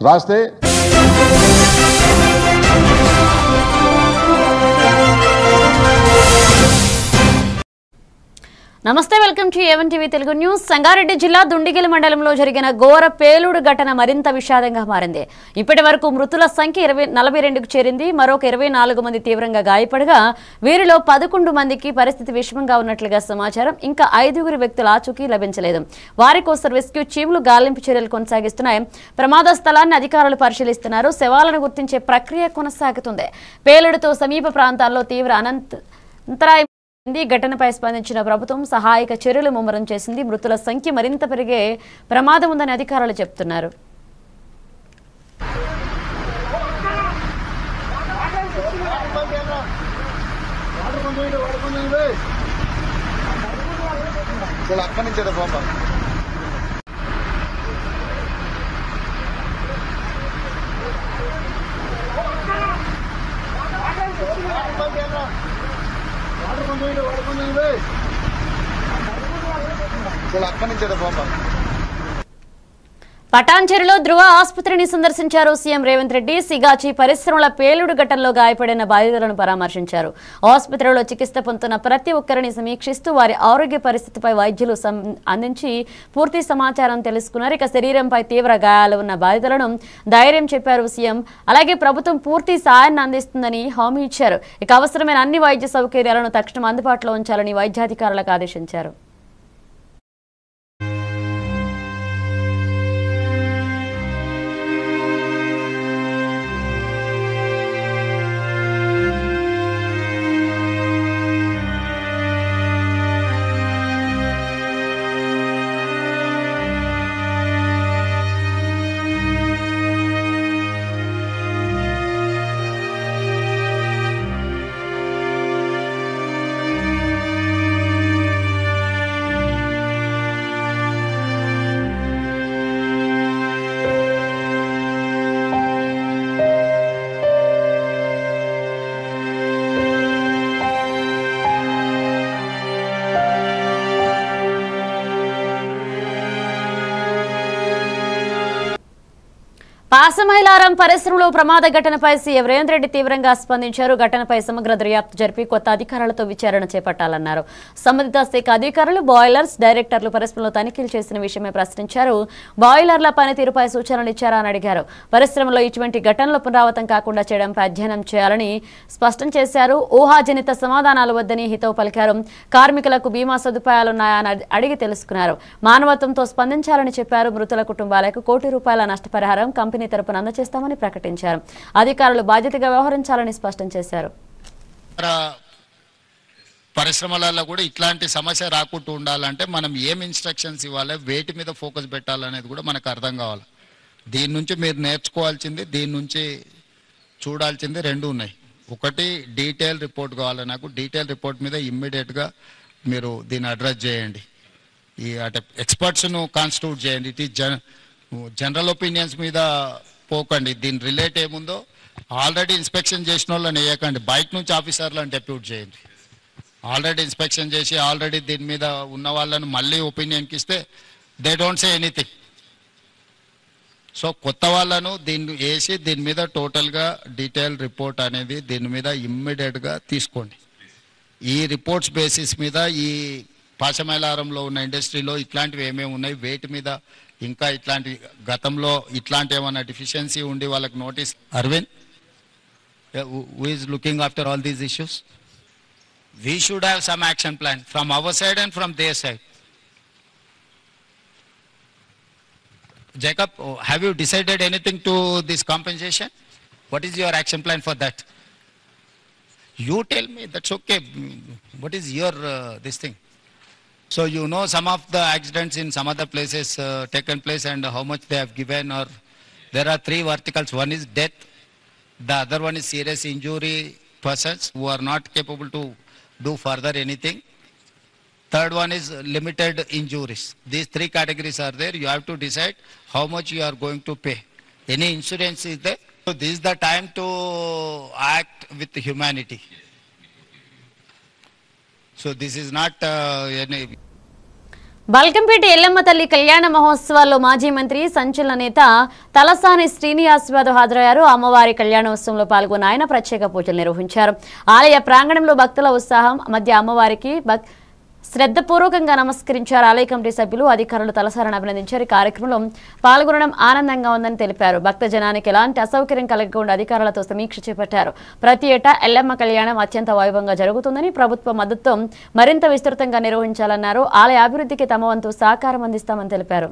రాస్తే నమస్తే, welcome to A1 TV Telugu news. Sangareddy జిల్లా దుండిగల్ మండలంలో జరిగిన ఘోర పేలుడు ఘటన మరింత విషాదంగా మారింది. ఇప్పటి వరకు మృతుల సంఖ్య 42కు చేరింది. మరొక 24 మంది తీవ్రంగా గాయపడగా వీరిలో 11 మందికి పరిస్థితి విషమంగా ఉన్నట్లుగా సమాచారం. ఇంకా 5 వ్యక్తుల ఆచూకీ లభించలేదు. వారి కోసం రెస్క్యూ టీంలు గాలింపు చర్యలు కొనసాగిస్తున్నాయి. ప్రమాద స్థలాన్ని అధికారులు పరిశీలిస్తున్నారు. శవాలను గుర్తించే ప్రక్రియ కొనసాగుతుంది. పేలుడుతో సమీప ప్రాంతాల్లో తీవ్ర అంతరాయం ఘటనపై స్పందించిన ప్రభుత్వం సహాయక చర్యలు ముమ్మరం చేసింది. మృతుల సంఖ్య మరింత పెరిగే ప్రమాదం ఉందని అధికారులు చెబుతున్నారు. పటాన్చెరులో ధృవ ఆసుపత్రిని సందర్శించారు సీఎం రేవంత్ రెడ్డి. సిగాచి పరిశ్రమల పేలుడు ఘటనలో గాయపడిన బాధితులను పరామర్శించారు. ఆసుపత్రిలో చికిత్స పొందుతున్న ప్రతి ఒక్కరిని సమీక్షిస్తూ వారి ఆరోగ్య పరిస్థితిపై వైద్యులు అందించి పూర్తి సమాచారం తెలుసుకున్నారు. ఇక శరీరంపై తీవ్ర గాయాలు ఉన్న బాధితులను ధైర్యం చెప్పారు సీఎం. అలాగే ప్రభుత్వం పూర్తి సాయాన్ని అందిస్తుందని హామీ ఇచ్చారు. ఇక అవసరమైన అన్ని వైద్య సౌకర్యాలను తక్షణం అందుబాటులో ఉంచాలని వైద్యాధికారులకు ఆదేశించారు. పాసమైలారం పరిశ్రమలో ప్రమాద ఘటనపై సీఎం రేవంత్ రెడ్డి తీవ్రంగా స్పందించారు. ఘటనపై సమగ్ర దర్యాప్తు జరిపి కొత్త అధికారులతో విచారణ చేపట్టాలన్నారు. సంబంధిత శాఖ అధికారులు, బాయిలర్స్ డైరెక్టర్లు పరిశ్రమలో తనిఖీలు చేసిన విషయమే ప్రశ్నించారు. బాయిలర్ల పనితీరుపై సూచనలు ఇచ్చారా అని అడిగారు. పరిశ్రమలో ఇటువంటి ఘటనలు పునరావృతం కాకుండా చేయడంపై అధ్యయనం చేయాలని స్పష్టం చేశారు. ఊహాజనిత సమాధానాలు వద్దని హితవు పలికారు. కార్మికులకు బీమా సదుపాయాలున్నాయా అని అడిగి తెలుసుకున్నారు. మానవత్వంతో స్పందించాలని చెప్పారు. మృతుల కుటుంబాలకు ₹1 కోటి నష్టపరిహారం కంపెనీ తరపున అందజేస్తామని ప్రకటించారు. అధికారులు బాధ్యతగా వ్యవహరించాలని స్పష్టం చేశారు. పరిశ్రమలలో కూడా ఇట్లాంటి సమస్య రాకుండా ఉండాలంటే మనం ఏం ఇన్స్ట్రక్షన్స్ ఇవ్వాలి, వేటి మీద ఫోకస్ పెట్టాలనేది కూడా మనకు అర్థం కావాలి. దీని నుంచి మీరు నేర్చుకోవాల్సింది, దీని నుంచి చూడాల్సింది 2 ఉన్నాయి. ఒకటి డీటెయిల్ రిపోర్ట్ కావాలి. నాకు డీటెయిల్ రిపోర్ట్ మీద ఇమ్మీడియట్గా మీరు దీన్ని అడ్రస్ చేయండి. ఈ అంటే ఎక్స్పర్ట్స్ను కాన్స్టిట్యూట్ చేయండి. ఇట్ ఈస్ జనరల్ ఒపీనియన్స్ మీద పోకండి. దీని రిలేట్ ఏముందో ఆల్రెడీ ఇన్స్పెక్షన్ చేసిన వాళ్ళని వేయకండి. బయట నుంచి ఆఫీసర్లను డెప్యూట్ చేయండి. ఆల్రెడీ ఇన్స్పెక్షన్ చేసి ఆల్రెడీ దీని మీద ఉన్న వాళ్ళను మళ్ళీ ఒపీనియన్కి ఇస్తే they don't say anything. So కొత్త వాళ్ళను దీన్ని వేసి దీని మీద టోటల్గా డీటెయిల్ రిపోర్ట్ అనేది దీని మీద ఇమ్మీడియట్గా తీసుకోండి. ఈ రిపోర్ట్స్ బేసిస్ మీద ఈ పాశమైలారంలో ఉన్న ఇండస్ట్రీలో ఇట్లాంటివి ఏమేమి ఉన్నాయి, వేటి మీద ఇంకా ఇట్లాంటి గతంలో ఇట్లాంటి ఏమైనా డిఫిషియన్సీ ఉండి వాళ్ళకి notice. Aravind, who is looking after all these issues? We should have some action plan from our side and from their side. Jacob, have you decided anything to this compensation? What is your action plan for that? You tell me, that's okay. What is your this thing? So you know some of the accidents in some other places taken place and how much they have given, or there are 3 verticals. One is death, the other one is serious injury, persons who are not capable to do further anything. Third one is limited injuries. These 3 categories are there. You have to decide how much you are going to pay. Any insurance is there. So this is the time to act with humanity. So this is not any. Balkampet Yellamma తల్లి కళ్యాణ మహోత్సవాల్లో మాజీ మంత్రి సంచలన నేత తలసాని శ్రీనివాస్ యాదవ్ హాజరయ్యారు. అమ్మవారి కళ్యాణోత్సవంలో పాల్గొన్న ఆయన ప్రత్యేక పూజలు నిర్వహించారు. ఆలయ ప్రాంగణంలో భక్తుల ఉత్సాహం మధ్య అమ్మవారికి శ్రద్ధపూర్వకంగా నమస్కరించారు. ఆలయ కమిటీ సభ్యులు, అధికారులు తలసారిని అభినందించారు. ఈ కార్యక్రమంలో పాల్గొనడం ఆనందంగా ఉందని తెలిపారు. భక్త జనానికి ఎలాంటి అసౌకర్యం కలగకుండా అధికారులతో సమీక్ష చేపట్టారు. ప్రతి ఏటా ఎల్లమ్మ కళ్యాణం అత్యంత వైభవంగా జరుగుతుందని, ప్రభుత్వ మద్దతుతో మరింత విస్తృతంగా నిర్వహించాలన్నారు. ఆలయ అభివృద్ధికి తమ వంతు సహకారం అందిస్తామని తెలిపారు.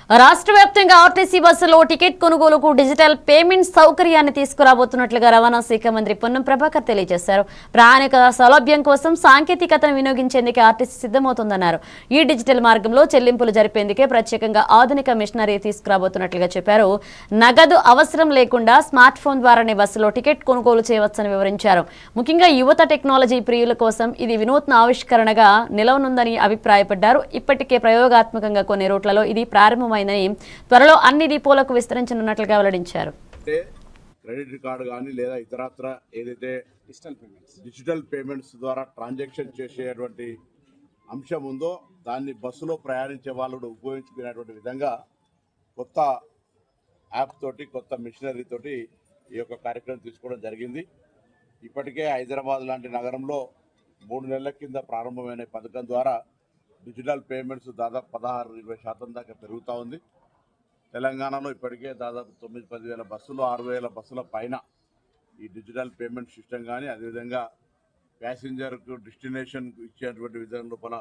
రాష్ట్ర వ్యాప్తంగా ఆర్టీసీ బస్సులో టికెట్ కొనుగోలుకు డిజిటల్ పేమెంట్ సౌకర్యాన్ని తీసుకురాబోతున్నట్లుగా రవాణా శాఖ మంత్రి పొన్నం ప్రభాకర్ తెలియజేశారు. ప్రయాణిక సౌలభ్యం కోసం సాంకేతికతను వినియోగించేందుకు ఆర్టీసీ సిద్ధమవుతోందన్నారు. ఈ డిజిటల్ మార్గంలో చెల్లింపులు జరిపేందుకే ప్రత్యేకంగా ఆధునిక మిషనరీ తీసుకురాబోతున్నట్లుగా చెప్పారు. నగదు అవసరం లేకుండా స్మార్ట్ ఫోన్ ద్వారానే బస్సులో టికెట్ కొనుగోలు చేయవచ్చని వివరించారు. ముఖ్యంగా యువత టెక్నాలజీ ప్రియుల కోసం ఇది వినూత్న ఆవిష్కరణగా నిలవనుందని అభిప్రాయపడ్డారు. ఇప్పటికే ప్రయోగాత్మకంగా కొన్ని రూట్లలో ఇది ప్రారంభం త్వరలో అన్ని డిపోలకు విస్తరించనున్నట్లుగా వెల్లడించారు. క్రెడిట్ కార్డు కానీ లేదా ఇతరత్ర ఏదైతే డిజిటల్ పేమెంట్స్ ద్వారా ట్రాన్సాక్షన్ చేసేటువంటి అంశం ఉందో దాన్ని బస్సులో ప్రయాణించే వాళ్ళు ఉపయోగించుకునేటువంటి విధంగా కొత్త యాప్ తోటి, కొత్త మిషనరీ తోటి ఈ యొక్క కార్యక్రమం తీసుకోవడం జరిగింది. ఇప్పటికే హైదరాబాద్ లాంటి నగరంలో 3 నెలల కింద ప్రారంభమైన పథకం ద్వారా డిజిటల్ పేమెంట్స్ దాదాపు 16-20% దాకా పెరుగుతూ ఉంది. తెలంగాణలో ఇప్పటికే దాదాపు 9-10 వేల బస్సులు, 6,000 బస్సుల పైన ఈ డిజిటల్ పేమెంట్ సిస్టమ్ కానీ, అదేవిధంగా ప్యాసింజర్కు డెస్టినేషన్ ఇచ్చేటువంటి విధానం లోపల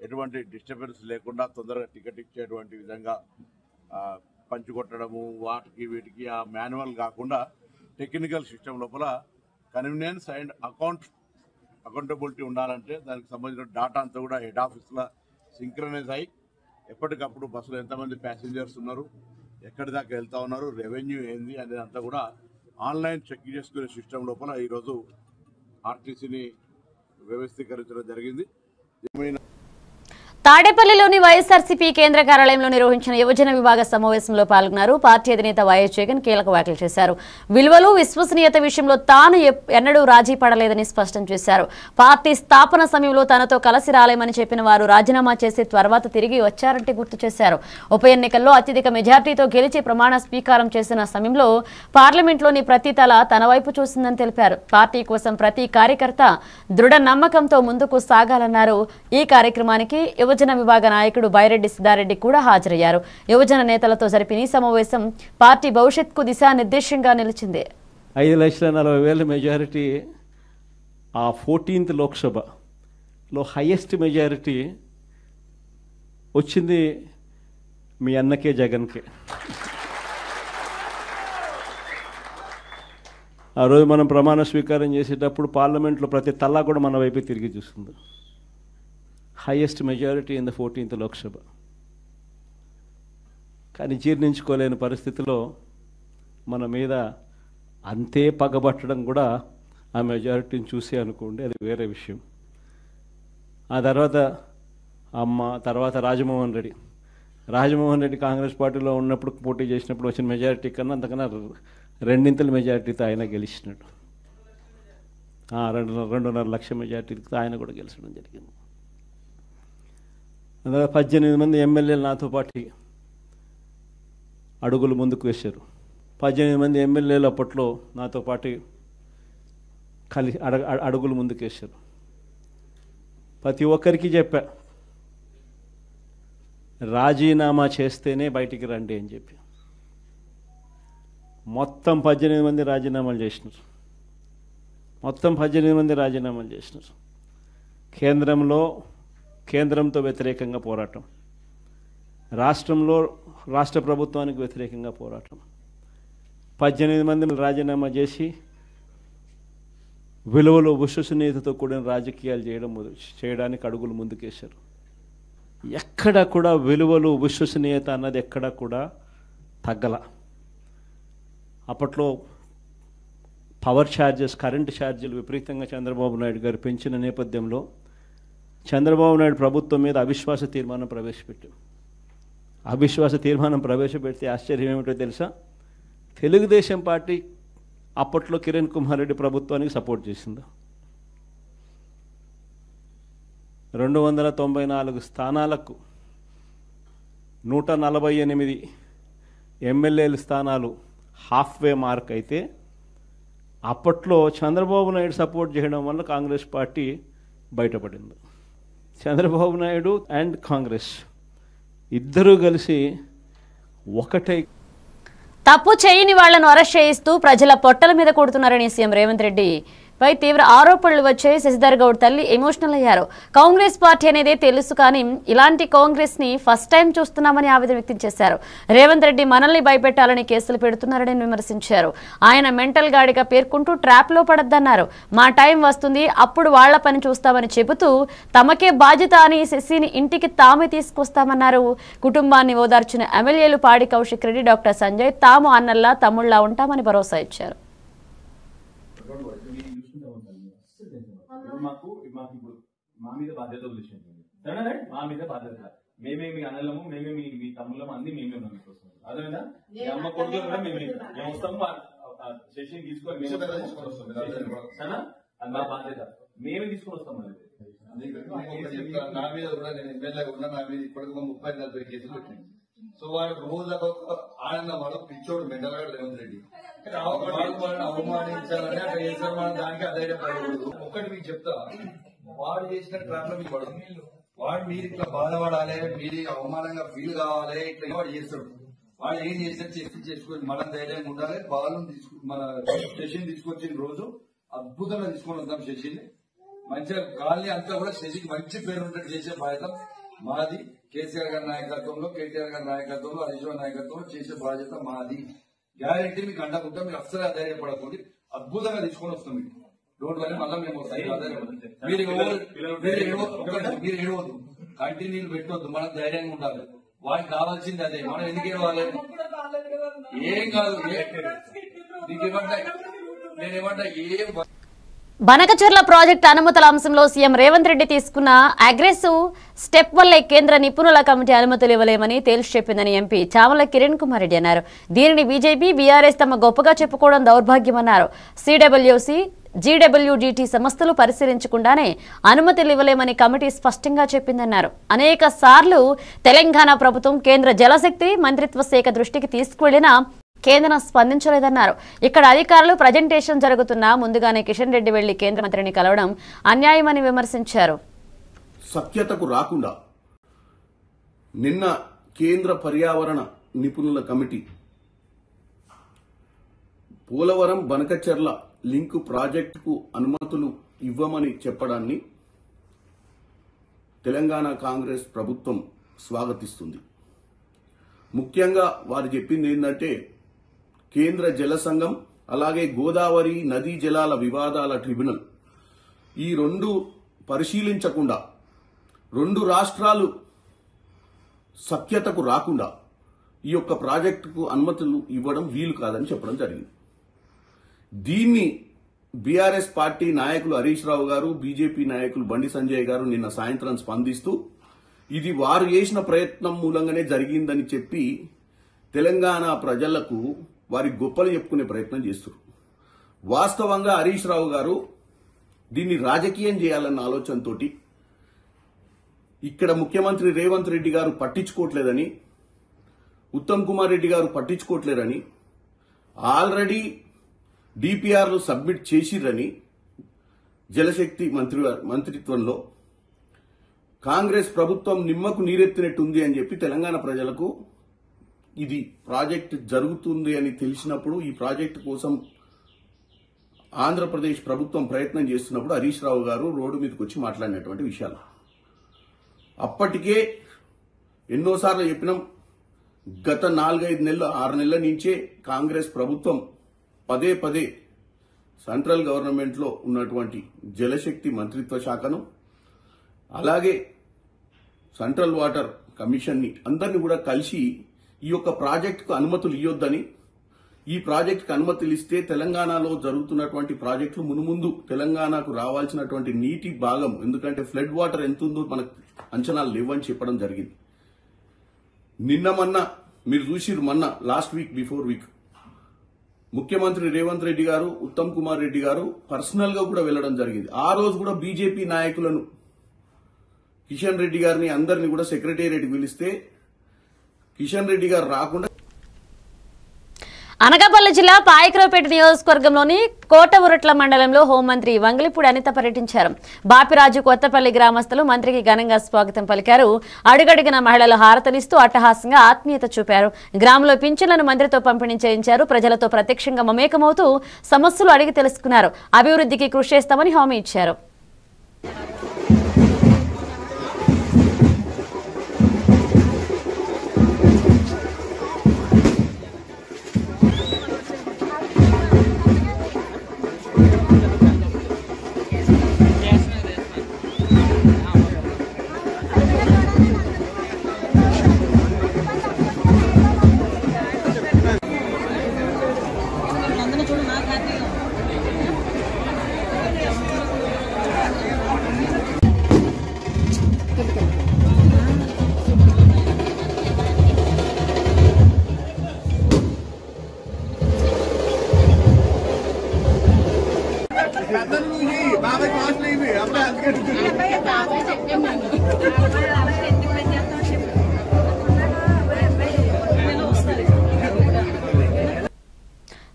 ఎటువంటి డిస్టర్బెన్స్ లేకుండా తొందరగా టికెట్ ఇచ్చేటువంటి విధంగా పంచుకొట్టడము, వాటికి వీటికి ఆ మాన్యువల్ కాకుండా టెక్నికల్ సిస్టమ్ లోపల కన్వీనియన్స్ అండ్ అకౌంటబిలిటీ ఉండాలంటే దానికి సంబంధించిన డాటా అంతా కూడా హెడ్ ఆఫీస్లో సింక్రనైజ్ అయ్యి ఎప్పటికప్పుడు బస్సులో ఎంతమంది ప్యాసింజర్స్ ఉన్నారు, ఎక్కడి దాకా వెళ్తూ ఉన్నారు, రెవెన్యూ ఏంది అనేది అంతా కూడా ఆన్లైన్ చెక్ చేసుకునే సిస్టమ్ లోపల ఈరోజు ఆర్టీసీని వ్యవస్థీకరించడం జరిగింది. తాడేపల్లిలోని వైఎస్ఆర్సీపీ కేంద్ర కార్యాలయంలో నిర్వహించిన యువజన విభాగ సమావేశంలో పాల్గొన్నారు. పార్టీ అధినేత వైఎస్ జగన్ కీలక వ్యాఖ్యలు చేశారు. విలువలు, విశ్వసనీయత విషయంలో తాను ఎన్నడూ రాజీ పడలేదని స్పష్టం చేశారు. పార్టీ స్థాపన సమయంలో తనతో కలిసి రాలేమని చెప్పిన వారు రాజీనామా చేసి తర్వాత తిరిగి వచ్చారంటే గుర్తు చేశారు. ఉప ఎన్నికల్లో అత్యధిక మెజార్టీతో గెలిచి ప్రమాణ స్వీకారం చేసిన సమయంలో పార్లమెంట్లోని ప్రతి తల తన వైపు చూసిందని తెలిపారు. పార్టీ కోసం ప్రతి కార్యకర్త దృఢ నమ్మకంతో ముందుకు సాగాలన్నారు. ఈ కార్యక్రమానికి యువజన విభాగ నాయకుడు బైరెడ్డి సిద్ధారెడ్డి కూడా హాజరయ్యారు. యువజన నేతలతో జరిపిన ఈ సమావేశం పార్టీ భవిష్యత్తుకు దిశానిర్దేశంగా నిలిచింది. 5,40,000 మెజారిటీ ఆ 14th లోక్సభలో హైయెస్ట్ మెజారిటీ వచ్చింది మీ అన్నకే, జగన్కే. ఆ రోజు మనం ప్రమాణ స్వీకారం చేసేటప్పుడు పార్లమెంట్లో ప్రతి తల్లా కూడా మన వైపే తిరిగి చూస్తుంది. Highest majority in the 14th Lok Sabha. కానీ జీర్ణించుకోలేని పరిస్థితిలో మన మీద అంతే పగబట్టడం కూడా ఆ మెజారిటీని చూసి అనుకోండి, అది వేరే విషయం. ఆ తర్వాత తర్వాత రాజమోహన్ రెడ్డి కాంగ్రెస్ పార్టీలో ఉన్నప్పుడు పోటీ చేసినప్పుడు వచ్చిన మెజారిటీ కన్నా అంతకన్నా 2 మెజారిటీతో ఆయన గెలిచినాడు. 2.5 లక్షల మెజారిటీతో ఆయన కూడా గెలిచడం జరిగింది. అందులో 18 మంది ఎమ్మెల్యేలు నాతో పాటు అడుగులు ముందుకు వేశారు. 18 మంది ఎమ్మెల్యేలు అప్పట్లో నాతో పాటు అడుగులు ముందుకు వేశారు. ప్రతి ఒక్కరికి చెప్పా, రాజీనామా చేస్తేనే బయటికి రండి అని చెప్పి. మొత్తం 18 మంది రాజీనామాలు చేసినారు. కేంద్రంలో కేంద్రంతో వ్యతిరేకంగా పోరాటం, రాష్ట్రంలో రాష్ట్ర ప్రభుత్వానికి వ్యతిరేకంగా పోరాటం, 18 మందిని రాజీనామా చేసి విలువలు విశ్వసనీయతతో కూడిన రాజకీయాలు చేయడానికి అడుగులు ముందుకేశారు. ఎక్కడ కూడా విలువలు విశ్వసనీయత అన్నది ఎక్కడ కూడా తగ్గల. అప్పట్లో పవర్ ఛార్జెస్, కరెంటు ఛార్జీలు విపరీతంగా చంద్రబాబు నాయుడు గారు పెంచిన నేపథ్యంలో చంద్రబాబు నాయుడు ప్రభుత్వం మీద అవిశ్వాస తీర్మానం ప్రవేశపెట్టాం. అవిశ్వాస తీర్మానం ప్రవేశపెడితే ఆశ్చర్యం ఏమిటో తెలుసా? తెలుగుదేశం పార్టీ అప్పట్లో కిరణ్ కుమార్ రెడ్డి ప్రభుత్వానికి సపోర్ట్ చేసింది. 294 స్థానాలకు 148 ఎమ్మెల్యేల స్థానాలు హాఫ్వే మార్క్ అయితే అప్పట్లో చంద్రబాబు నాయుడు సపోర్ట్ చేయడం వల్ల కాంగ్రెస్ పార్టీ బయటపడింది. చంద్రబాబు నాయుడు అండ్ కాంగ్రెస్ ఇద్దరూ కలిసి ఒకటే. తప్పు చేయని వాళ్లను అరెస్ట్ చేయిస్తూ ప్రజల పొట్టల మీద కొడుతున్నారని సీఎం రేవంత్ రెడ్డి పై తీవ్ర ఆరోపణలు వచ్చాయి. శశిధర్ గౌడ్ తల్లి ఎమోషనల్ అయ్యారు. కాంగ్రెస్ పార్టీ అనేది తెలుసు, కానీ ఇలాంటి కాంగ్రెస్ ని ఫస్ట్ టైం చూస్తున్నామని ఆవేదన వ్యక్తం చేశారు. రేవంత్ రెడ్డి మనల్ని భయపెట్టాలని కేసులు పెడుతున్నారని విమర్శించారు. ఆయన మెంటల్ గాడిగా పేర్కొంటూ ట్రాప్ లో పడద్దన్నారు. మా టైం వస్తుంది, అప్పుడు వాళ్ల పని చూస్తామని చెబుతూ తమకే బాధ్యత అని శశిని ఇంటికి తామే తీసుకొస్తామన్నారు. కుటుంబాన్ని ఓదార్చిన ఎమ్మెల్యేలు పాడి కౌశిక్ రెడ్డి, డాక్టర్ సంజయ్ తాము అన్నల్లా తమ్ముళ్లా ఉంటామని భరోసా ఇచ్చారు. మాకు ఇప్పుడు మా మీద బాధ్యత వదిలేసింది. సరేనా? మా మీద బాధ్యత. మేమే మీ అన్నలము, మేమే మీ తమ్ముళ్ళము, అన్ని మేమే ఉన్నాం మీకోసం. అదేనా? మీ అమ్మ కొడుకులు కూడా మేము వస్తాము. సెషన్ తీసుకొని సరేనా? అది మా బాధ్యత. మేమే తీసుకొని వస్తాం. నా మీద కూడా నేను ఎమ్మెల్యేగా ఉన్నా, నా మీద ఇప్పటికి 30-40 కేసులు పెట్టింది. సో వాడు రోజు ఆనందం, వాడు పిచ్చోడు మెండలగాడు రేవంత్ రెడ్డి. వాళ్ళని అవమానించాలని అక్కడ చేశారు. మనం దానికి అధైర్యపడకూడదు. ఒక్కటి మీకు చెప్తా, వాడు చేసిన ట్రాప్ లో మీకు పడదు. వాడు మీరు ఇట్లా బాధపడాలి, మీరు అవమానంగా ఫీల్ కావాలి, ఇట్లా వాడు చేస్తాడు. వాడు ఏం చేసినా చేసుకుని మనం ధైర్యంగా ఉండాలి. బాలను మన శశిని తీసుకొచ్చిన రోజు అద్భుతంగా తీసుకొని వద్దాం. శశిని మంచిగా కాలనీ అంతా కూడా శశికి మంచి పేరు ఉన్నట్టు చేసే బాధ్యత మాది. కేసీఆర్ గారి నాయకత్వంలో, కేటీఆర్ గారి నాయకత్వంలో, హరీష్ రావు నాయకత్వంలో చేసే బాధ్యత మాది. గ్యారెంటీ మీకు అండకుంటాం. మీరు అస్సలు అధైర్యపడకండి. అద్భుతంగా తీసుకొని వస్తాం. మీకు డోంట్ వరీ. మళ్ళీ మేము మీరు ఏడవద్దు, కంటిన్యూలు పెట్టవద్దు. మనం ధైర్యంగా ఉండాలి. వాడికి కావాల్సింది అదే. మనం ఎందుకు ఏడవాలి? ఏం కాదు. నీకేమంటా, నేనేమంటా, ఏం బనకచర్ల ప్రాజెక్టు అనుమతుల అంశంలో సీఎం రేవంత్ రెడ్డి తీసుకున్న అగ్రెసివ్ స్టెప్ వల్లే కేంద్ర నిపుణుల కమిటీ అనుమతులు ఇవ్వలేమని తేల్చి చెప్పిందని ఎంపీ చామల కిరణ్ కుమార్ రెడ్డి అన్నారు. దీనిని బీజేపీ, బీఆర్ఎస్ తమ గొప్పగా చెప్పుకోవడం దౌర్భాగ్యమన్నారు. సిడబ్ల్యూసీ, జీడబ్ల్యూజీటీ సంస్థలు పరిశీలించకుండానే అనుమతులు ఇవ్వలేమని కమిటీ స్పష్టంగా చెప్పిందన్నారు. అనేక సార్లు తెలంగాణ ప్రభుత్వం కేంద్ర జలశక్తి మంత్రిత్వ శాఖ దృష్టికి తీసుకువెళ్లినా కేంద్రం స్పందించలేదన్నారు. ఇక్కడ అధికారులు ప్రజెంటేషన్ జరుగుతున్నా ముందుగానే కిషన్ రెడ్డి వెళ్లి కేంద్ర మంత్రిని కలవడం అన్యాయమని విమర్శించారు. సఖ్యతకు రాకుండా నిన్న కేంద్ర పర్యావరణ నిపుణుల కమిటీ పోలవరం బనకచెర్ల లింకు ప్రాజెక్టుకు అనుమతులు ఇవ్వమని చెప్పడాన్ని తెలంగాణ కాంగ్రెస్ ప్రభుత్వం స్వాగతిస్తుంది. ముఖ్యంగా వారు చెప్పింది ఏంటంటే, కేంద్ర జల సంఘం అలాగే గోదావరి నదీ జలాల వివాదాల ట్రిబ్యునల్ ఈ రెండు పరిశీలించకుండా, రెండు రాష్ట్రాలు సఖ్యతకు రాకుండా ఈ యొక్క ప్రాజెక్టుకు అనుమతులు ఇవ్వడం వీలు కాదని చెప్పడం జరిగింది. దీన్ని బీఆర్ఎస్ పార్టీ నాయకులు హరీష్ రావు గారు, బీజేపీ నాయకులు బండి సంజయ్ గారు నిన్న సాయంత్రం స్పందిస్తూ ఇది వారు చేసిన ప్రయత్నం మూలంగానే జరిగిందని చెప్పి తెలంగాణ ప్రజలకు వారి గొప్పలు చెప్పుకునే ప్రయత్నం చేస్తున్నారు. వాస్తవంగా హరీష్ రావు గారు దీన్ని రాజకీయం చేయాలన్న ఆలోచనతో ఇక్కడ ముఖ్యమంత్రి రేవంత్ రెడ్డి గారు పట్టించుకోవట్లేదని, ఉత్తమ్ కుమార్ రెడ్డి గారు పట్టించుకోవట్లేరని, ఆల్రెడీ డిపిఆర్లు సబ్మిట్ చేసిరని జలశక్తి మంత్రిత్వంలో కాంగ్రెస్ ప్రభుత్వం నిమ్మకు నీరెత్తినట్టుంది అని చెప్పి తెలంగాణ ప్రజలకు ఇది ప్రాజెక్టు జరుగుతుంది అని తెలిసినప్పుడు ఈ ప్రాజెక్టు కోసం ఆంధ్రప్రదేశ్ ప్రభుత్వం ప్రయత్నం చేస్తున్నప్పుడు హరీష్ రావు గారు రోడ్డు మీదకి వచ్చి మాట్లాడినటువంటి విషయాలు. అప్పటికే ఎన్నోసార్లు చెప్పినాం. గత 4-5 నెలలు 6 నెలల నుంచే కాంగ్రెస్ ప్రభుత్వం పదే పదే సెంట్రల్ గవర్నమెంట్ లో ఉన్నటువంటి జలశక్తి మంత్రిత్వ శాఖను అలాగే సెంట్రల్ వాటర్ కమిషన్ ని అందరినీ కూడా కలిసి ఈ యొక్క ప్రాజెక్టుకు అనుమతులు ఇవ్వొద్దని, ఈ ప్రాజెక్టుకు అనుమతులు ఇస్తే తెలంగాణలో జరుగుతున్నటువంటి ప్రాజెక్టులు మునుముందు తెలంగాణకు రావాల్సినటువంటి నీటి భాగం, ఎందుకంటే ఫ్లడ్ వాటర్ ఎంత ఉందో మనకు అంచనాలు లేవని చెప్పడం జరిగింది. మొన్న మీరు చూసిరు, మొన్న లాస్ట్ వీక్ బిఫోర్ వీక్ ముఖ్యమంత్రి రేవంత్ రెడ్డి గారు, ఉత్తమ్ కుమార్ రెడ్డి గారు పర్సనల్ గా కూడా వెళ్లడం జరిగింది. ఆ రోజు కూడా బీజేపీ నాయకులను, కిషన్ రెడ్డి గారిని అందరినీ కూడా సెక్రటేరియట్ పిలిస్తే కిషన్ రెడ్డి గారు రాకుండా. అనకాపల్లి జిల్లా పాయకరావుపేట నియోజకవర్గంలోని కోటవురట్ల మండలంలో హోంమంత్రి వంగలిపూడి అనిత పర్యటించారు. బాపిరాజు కొత్తపల్లి గ్రామస్తులు మంత్రికి ఘనంగా స్వాగతం పలికారు. అడుగడుగున మహిళలు హారతలిస్తూ అట్టహాసంగా ఆత్మీయత చూపారు. గ్రామంలో పింఛన్లను మంత్రితో పంపిణీ చేయించారు. ప్రజలతో ప్రత్యక్షంగా మమేకమవుతూ సమస్యలు అడిగి తెలుసుకున్నారు. అభివృద్ధికి కృషి చేస్తామని హామీ ఇచ్చారు.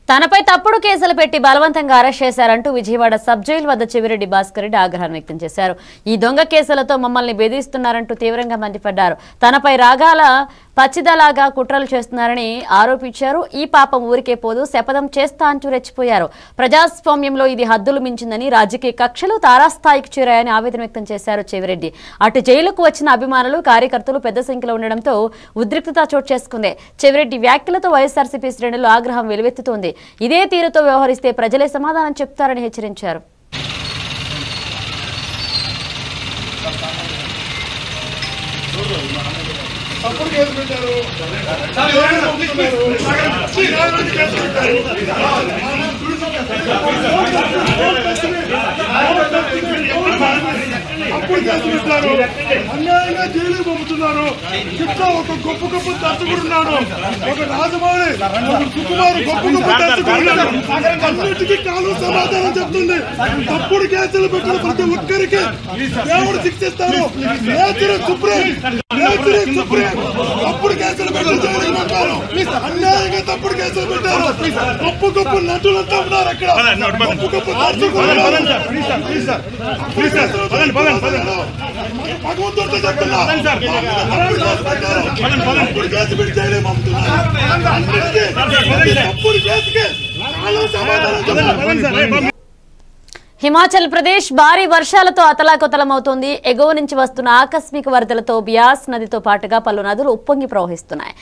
తనపై తప్పుడు కేసులు పెట్టి బలవంతంగా అరెస్ట్ చేశారంటూ విజయవాడ సబ్ జైలు వద్ద చెవిరెడ్డి భాస్కర్ రెడ్డి ఆగ్రహం వ్యక్తం చేశారు. ఈ దొంగ కేసులతో మమ్మల్ని బెదిరిస్తున్నారంటూ తీవ్రంగా మండిపడ్డారు. తనపై రాగాల పచ్చిదలాగా కుట్రలు చేస్తున్నారని ఆరోపించారు. ఈ పాపం ఊరికే పోదు, శపథం చేస్తా అంటూ రెచ్చిపోయారు. ప్రజాస్వామ్యంలో ఇది హద్దులు మించిందని, రాజకీయ కక్షలు తారాస్థాయికి చేరాయని ఆవేదన వ్యక్తం చేశారు చెవిరెడ్డి. అటు జైలుకు వచ్చిన అభిమానులు, కార్యకర్తలు పెద్ద సంఖ్యలో ఉండడంతో ఉద్రిక్తత చోటు చేసుకుంది. చెవిరెడ్డి వ్యాఖ్యలతో వైఎస్ఆర్సీపీ శ్రేణులు ఆగ్రహం వెలువెత్తుతోంది. ఇదే తీరుతో వ్యవహరిస్తే ప్రజలే సమాధానం చెప్తారని హెచ్చరించారు. అప్పుడు కేసు పెట్టారు, అన్యాయంగా జైలు పంపుతున్నారు. చుట్టూ ఒక గొప్ప గొప్ప దర్శకుడున్నాడు, ఒక రాజమౌళి, ఒక సుకుమారు గొప్ప గొప్ప దర్శకుడున్నాడు. అన్నిటికీ కాలం సమాధానం చెప్తుంది. తప్పుడు కేసులు పెట్టిన ప్రతి ఒక్కరికి దేవుడు శిక్షిస్తారు. తప్పుడు కేసులు పెట్టి జైలు పంపారు, అన్యాయంగా తప్పుడు కేసులు పెట్టారు. గొప్ప గొప్ప నటులంతా ఉన్నారు అక్కడ, గొప్ప గొప్ప దర్శకులు. భగవంతుడితో చెప్తున్నా, తప్పుడు కేసు పెట్టి జైలు పంపుతున్నారు. తప్పుడు కేసుకి సమాధానం. హిమాచల్ ప్రదేశ్ భారీ వర్షాలతో అతలాకుతలమవుతోంది. ఎగువ నుంచి వస్తున్న ఆకస్మిక వరదలతో బియాస్ నదితో పాటుగా పలు నదులు ఉప్పొంగి ప్రవహిస్తున్నాయి.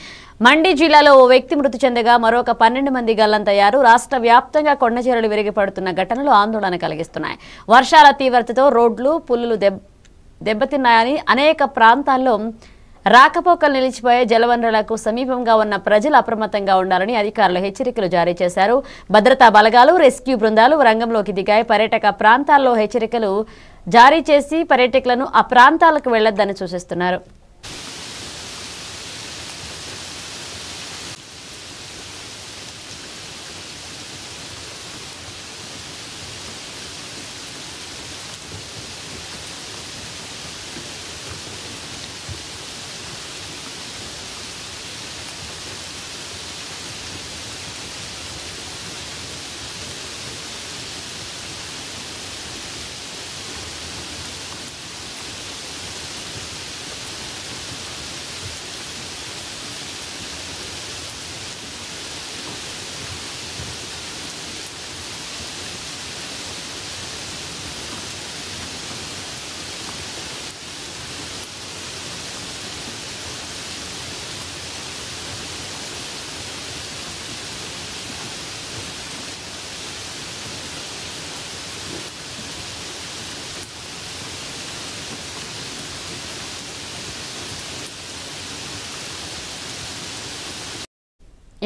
మండి జిల్లాలో ఓ వ్యక్తి మృతి చెందగా మరొక 12 మంది గల్లంతయ్యారు. రాష్ట్ర వ్యాప్తంగా కొండచీరలు విరిగిపడుతున్న ఘటనలు ఆందోళన కలిగిస్తున్నాయి. వర్షాల తీవ్రతతో రోడ్లు, పుల్లులు దెబ్బతిన్నాయని, అనేక ప్రాంతాల్లో రాకపోకలు నిలిచిపోయే, జలవనరులకు సమీపంగా ఉన్న ప్రజలు అప్రమత్తంగా ఉండాలని అధికారులు హెచ్చరికలు జారీ చేశారు. భద్రతా బలగాలు, రెస్క్యూ బృందాలు రంగంలోకి దిగాయి. పర్యాటక ప్రాంతాల్లో హెచ్చరికలు జారీ చేసి పర్యాటకులను ఆ ప్రాంతాలకు వెళ్లొద్దని సూచిస్తున్నారు.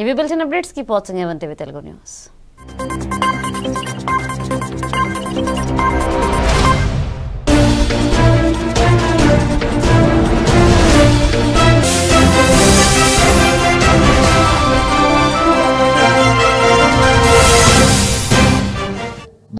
ఇవి బిల్చిన updates keep watching A one TV Telugu news.